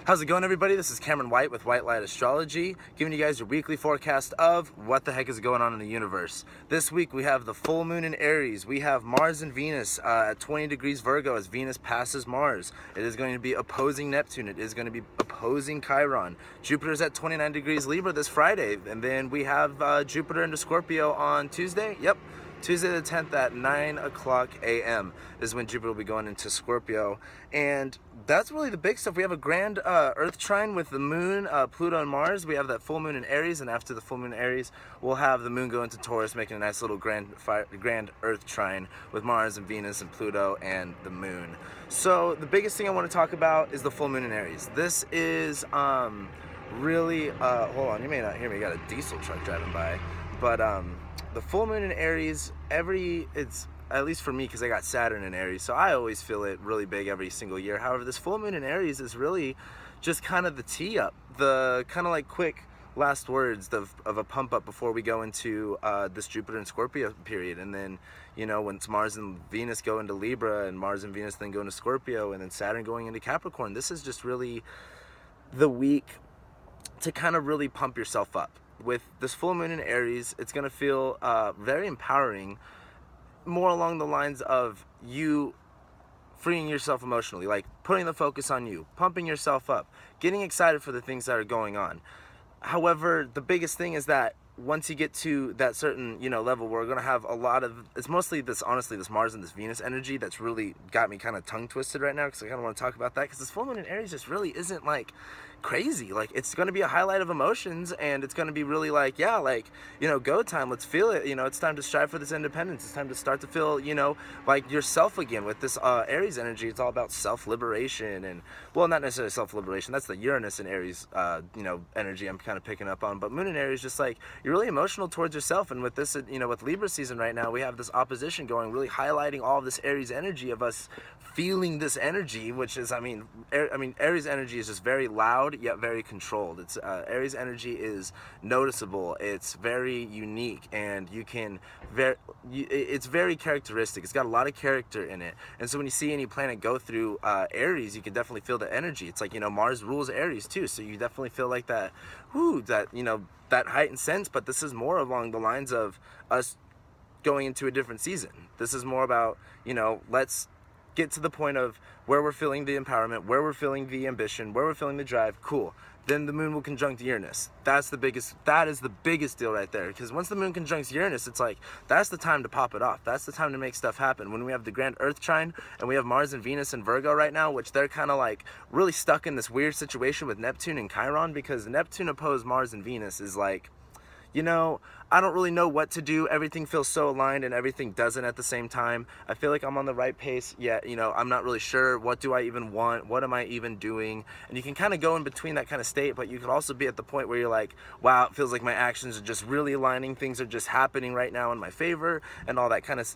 How's it going, everybody? This is Cameron White with White Light Astrology, giving you guys your weekly forecast of what the heck is going on in the universe. This week we have the full moon in Aries. We have Mars and Venus at 20 degrees Virgo as Venus passes Mars. It is going to be opposing Neptune. It is going to be opposing Chiron. Jupiter's at 29 degrees Libra this Friday. And then we have Jupiter into Scorpio on Tuesday. Yep. Tuesday the 10th at 9 o'clock a.m. is when Jupiter will be going into Scorpio. And that's really the big stuff. We have a grand Earth trine with the moon, Pluto, and Mars. We have that full moon in Aries, and after the full moon in Aries, we'll have the moon go into Taurus, making a nice little grand Earth trine with Mars and Venus and Pluto and the moon. So the biggest thing I want to talk about is the full moon in Aries. This is really, hold on, you may not hear me, got a diesel truck driving by, but the full moon in Aries, it's at least for me, because I got Saturn in Aries, so I always feel it really big every single year. However, this full moon in Aries is really just kind of the tee up, the kind of like quick last words of a pump up before we go into this Jupiter and Scorpio period. And then, you know, once Mars and Venus go into Libra, and Mars and Venus then go into Scorpio, and then Saturn going into Capricorn, this is just really the week to kind of really pump yourself up. With this full moon in Aries, it's going to feel very empowering, more along the lines of you freeing yourself emotionally, like putting the focus on you, pumping yourself up, getting excited for the things that are going on. However, the biggest thing is that once you get to that certain, level, we're going to have a lot of, it's mostly this, honestly, this Mars and this Venus energy that's really got me kind of tongue twisted right now, because I kind of want to talk about that, because this full moon in Aries just really isn't like crazy. Like, it's going to be a highlight of emotions, and it's going to be really like, yeah, like, go time, let's feel it. It's time to strive for this independence. It's time to start to feel, like yourself again. With this Aries energy, it's all about self-liberation, and, well, not necessarily self-liberation, that's the Uranus and Aries energy I'm kind of picking up on. But moon in Aries, just like, you're really emotional towards yourself. And with this, with Libra season right now, we have this opposition going, really highlighting all of this Aries energy of us feeling this energy, which is, Aries energy is just very loud yet very controlled. It's Aries energy is noticeable. It's very unique, and it's very characteristic. It's got a lot of character in it. And so when you see any planet go through Aries, you can definitely feel the energy. It's like, Mars rules Aries too, so you definitely feel like that, that heightened sense. But this is more along the lines of us going into a different season. This is more about, let's get to the point of where we're feeling the empowerment, where we're feeling the ambition, where we're feeling the drive. Cool. Then the moon will conjunct Uranus. That is the biggest deal right there. Because once the moon conjuncts Uranus, it's like, that's the time to pop it off. That's the time to make stuff happen. When we have the grand Earth trine, and we have Mars and Venus in Virgo right now, which they're kind of like really stuck in this weird situation with Neptune and Chiron, because Neptune opposed Mars and Venus is like, I don't really know what to do. Everything feels so aligned, and everything doesn't at the same time. I feel like I'm on the right pace, yet, I'm not really sure. What do I even want? What am I even doing? And you can kind of go in between that kind of state, but you could also be at the point where you're like, wow, it feels like my actions are just really aligning. Things are just happening right now in my favor, and all that kind of,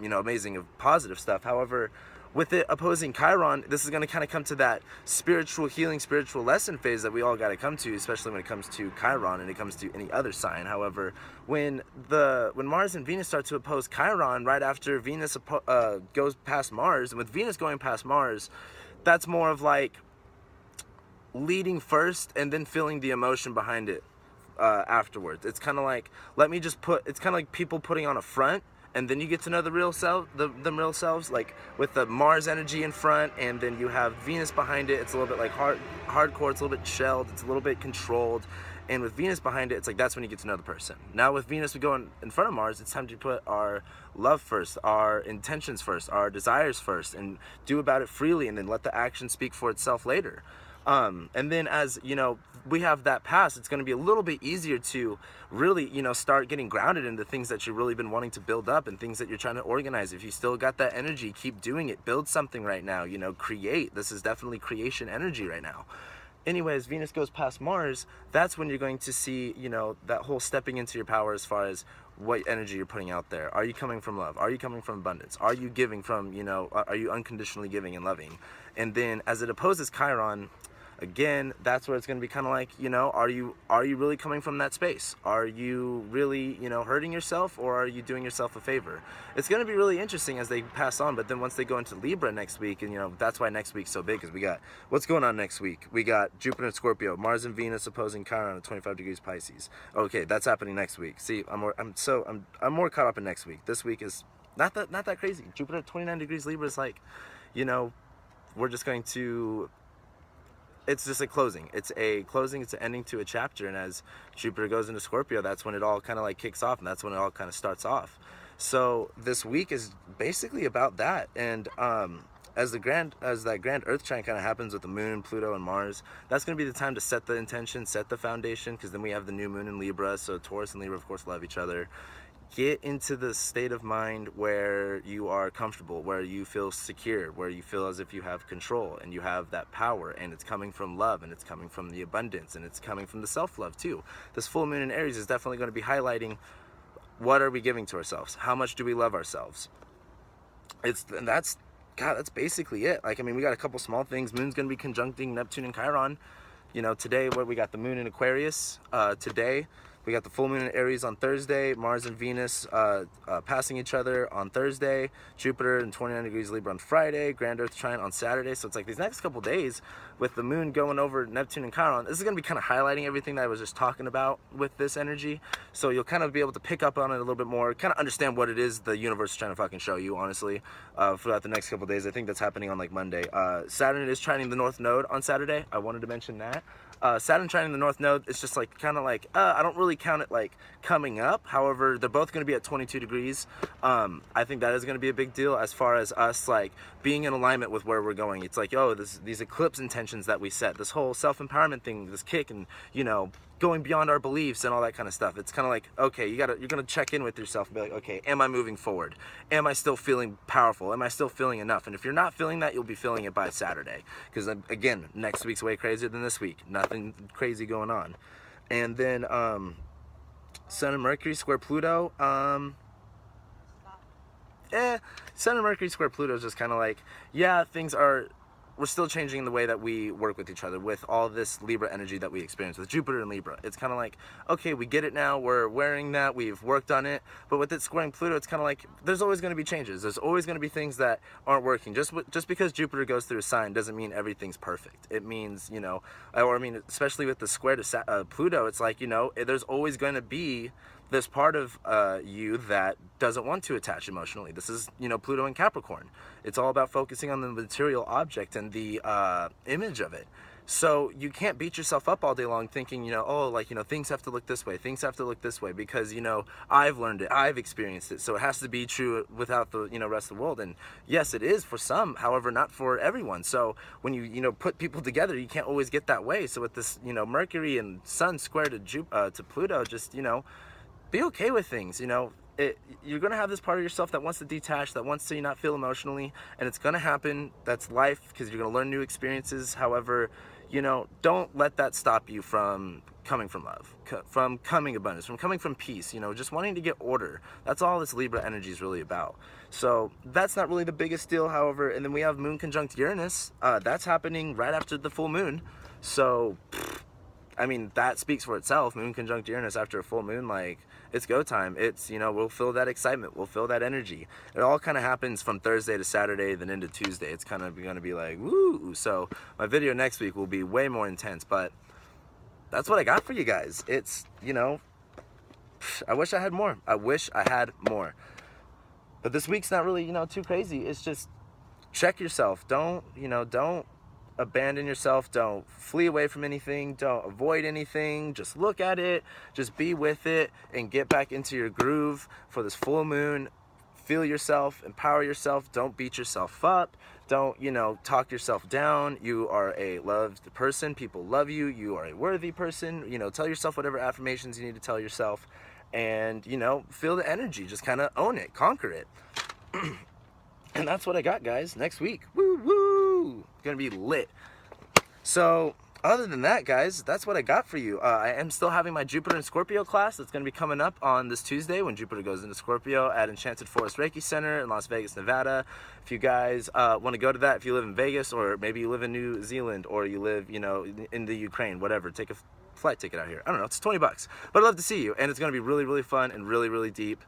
amazing of positive stuff. However, with it opposing Chiron, this is going to kind of come to that spiritual healing, spiritual lesson phase that we all got to come to, especially when it comes to Chiron and it comes to any other sign. However, when Mars and Venus start to oppose Chiron right after Venus goes past Mars, and with Venus going past Mars, that's more of like leading first and then feeling the emotion behind it afterwards. It's kind of like, it's kind of like people putting on a front, and then you get to know the real self, the real selves, like with the Mars energy in front, and then you have Venus behind it. It's a little bit like hardcore, it's a little bit shelled, it's a little bit controlled. And with Venus behind it, it's like, that's when you get to know the person. Now with Venus, we go in front of Mars, it's time to put our love first, our intentions first, our desires first, and do about it freely, and then let the action speak for itself later. And then as, we have that pass, it's going to be a little bit easier to really, start getting grounded in the things that you've really been wanting to build up, and things that you're trying to organize. If you still got that energy, keep doing it. Build something right now, create. This is definitely creation energy right now. Anyways, Venus goes past Mars, that's when you're going to see, that whole stepping into your power as far as what energy you're putting out there. Are you coming from love? Are you coming from abundance? Are you giving from, are you unconditionally giving and loving? And then as it opposes Chiron, Again, that's where it's going to be kind of like, you know, are you really coming from that space? Are you really, you know, hurting yourself, or are you doing yourself a favor? It's going to be really interesting as they pass on, but then once they go into Libra next week, and you know, that's why next week's so big, because we got, what's going on next week? We got Jupiter and Scorpio, Mars and Venus opposing Chiron at 25 degrees Pisces. Okay, that's happening next week. See, I'm more caught up in next week. This week is not that crazy. Jupiter at 29 degrees Libra is like, you know, we're just going to, it's just a closing. It's a closing, it's an ending to a chapter. And as Jupiter goes into Scorpio, that's when it all kind of like kicks off, and that's when it all kind of starts off. So this week is basically about that. And as that grand Earth trine kind of happens with the Moon, Pluto, and Mars, that's going to be the time to set the intention, set the foundation, because then we have the new Moon in Libra. So Taurus and Libra, of course, love each other. Get into the state of mind where you are comfortable, where you feel secure, where you feel as if you have control and you have that power, and it's coming from love, and it's coming from the abundance, and it's coming from the self-love too. This full moon in Aries is definitely going to be highlighting, what are we giving to ourselves? How much do we love ourselves? And that's basically it. Like, I mean, we got a couple small things. Moon's going to be conjuncting Neptune and Chiron. You know, today, we got the moon in Aquarius today. We got the full moon in Aries on Thursday, Mars and Venus passing each other on Thursday, Jupiter in 29 degrees Libra on Friday, Grand Earth trine on Saturday. So it's like these next couple days with the moon going over Neptune and Chiron, this is going to be kind of highlighting everything that I was just talking about with this energy. So you'll kind of be able to pick up on it a little bit more, kind of understand what it is the universe is trying to fucking show you, honestly, throughout the next couple days. I think that's happening on like Monday. Saturn is trining the North Node on Saturday. I wanted to mention that. Saturn trining the North Node, it's just like kind of like, I don't really count it like coming up. However, they're both going to be at 22 degrees. I think that is going to be a big deal as far as us like being in alignment with where we're going. It's like, oh, these eclipse intentions that we set, this whole self-empowerment thing, this kick, and you know, going beyond our beliefs and all that kind of stuff. It's kind of like, okay, you're going to check in with yourself and be like, okay, am I moving forward? Am I still feeling powerful? Am I still feeling enough? And if you're not feeling that, you'll be feeling it by Saturday. Because again, next week's way crazier than this week. Nothing crazy going on. And then Sun and Mercury square Pluto. Sun and Mercury square Pluto is just kind of like, yeah, we're still changing the way that we work with each other with all this Libra energy that we experience with Jupiter and Libra. It's kind of like, okay, we get it now, we're wearing that, we've worked on it, but with it squaring Pluto, it's kind of like, there's always going to be changes. There's always going to be things that aren't working. Just because Jupiter goes through a sign doesn't mean everything's perfect. It means, you know, or I mean, especially with the square to Pluto, it's like, you know, there's always going to be this part of you that doesn't want to attach emotionally. This is, you know, Pluto and Capricorn. It's all about focusing on the material object and the image of it. So you can't beat yourself up all day long thinking, you know, oh, like, you know, things have to look this way, things have to look this way, because, you know, I've learned it, I've experienced it, so it has to be true without the, you know, rest of the world. And yes, it is for some, however, not for everyone. So when you know, put people together, you can't always get that way. So with this, you know, Mercury and Sun square to Pluto, just, you know, be okay with things. You know, you're going to have this part of yourself that wants to detach, that wants to not feel emotionally, and it's going to happen. That's life, because you're going to learn new experiences. However, you know, don't let that stop you from coming from love, from coming abundance, from coming from peace, you know, just wanting to get order. That's all this Libra energy is really about. So that's not really the biggest deal, however. And then we have Moon conjunct Uranus. That's happening right after the full moon. So I mean, that speaks for itself. Moon conjunct Uranus after a full moon, like, it's go time. It's, you know, we'll feel that excitement. We'll feel that energy. It all kind of happens from Thursday to Saturday, then into Tuesday. It's kind of going to be like, woo. So my video next week will be way more intense, but that's what I got for you guys. It's, you know, I wish I had more. I wish I had more. But this week's not really, you know, too crazy. It's just check yourself. Don't abandon yourself. Don't flee away from anything. Don't avoid anything. Just look at it. Just be with it and get back into your groove for this full moon. Feel yourself. Empower yourself. Don't beat yourself up. Don't, you know, talk yourself down. You are a loved person. People love you. You are a worthy person. You know, tell yourself whatever affirmations you need to tell yourself. And, you know, feel the energy. Just kind of own it. Conquer it. And that's what I got, guys. Next week. Woo, woo. Gonna be lit. So, other than that, guys, that's what I got for you. I am still having my Jupiter and Scorpio class that's going to be coming up on this Tuesday when Jupiter goes into Scorpio at Enchanted Forest Reiki Center in Las Vegas, Nevada. If you guys want to go to that, if you live in Vegas, or maybe you live in New Zealand, or you live, you know, in the Ukraine, whatever, take a flight ticket out here. I don't know, it's $20, but I'd love to see you, and it's going to be really, really fun and really, really deep.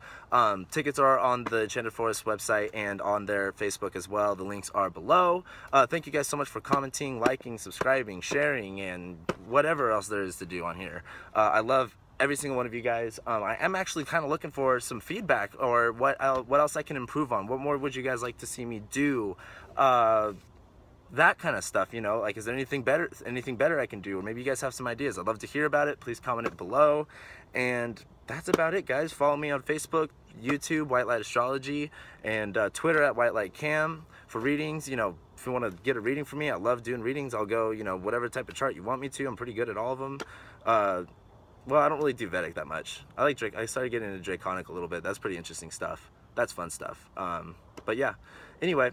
Tickets are on the Enchanted Forest website and on their Facebook as well. The links are below. Thank you guys so much for commenting, liking, subscribing, sharing, and whatever else there is to do on here. I love every single one of you guys. I am actually kind of looking for some feedback, or what else I can improve on. What more would you guys like to see me do? That kind of stuff, you know, like, is there anything better I can do? Or maybe you guys have some ideas. I'd love to hear about it. Please comment it below. And that's about it, guys. Follow me on Facebook, YouTube, White Light Astrology, and Twitter at White Light Cam for readings. You know, if you want to get a reading from me, I love doing readings. I'll go, you know, whatever type of chart you want me to. I'm pretty good at all of them. Well, I don't really do Vedic that much. I started getting into Draconic a little bit. That's pretty interesting stuff. That's fun stuff. But yeah, anyway,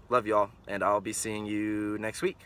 love y'all, and I'll be seeing you next week.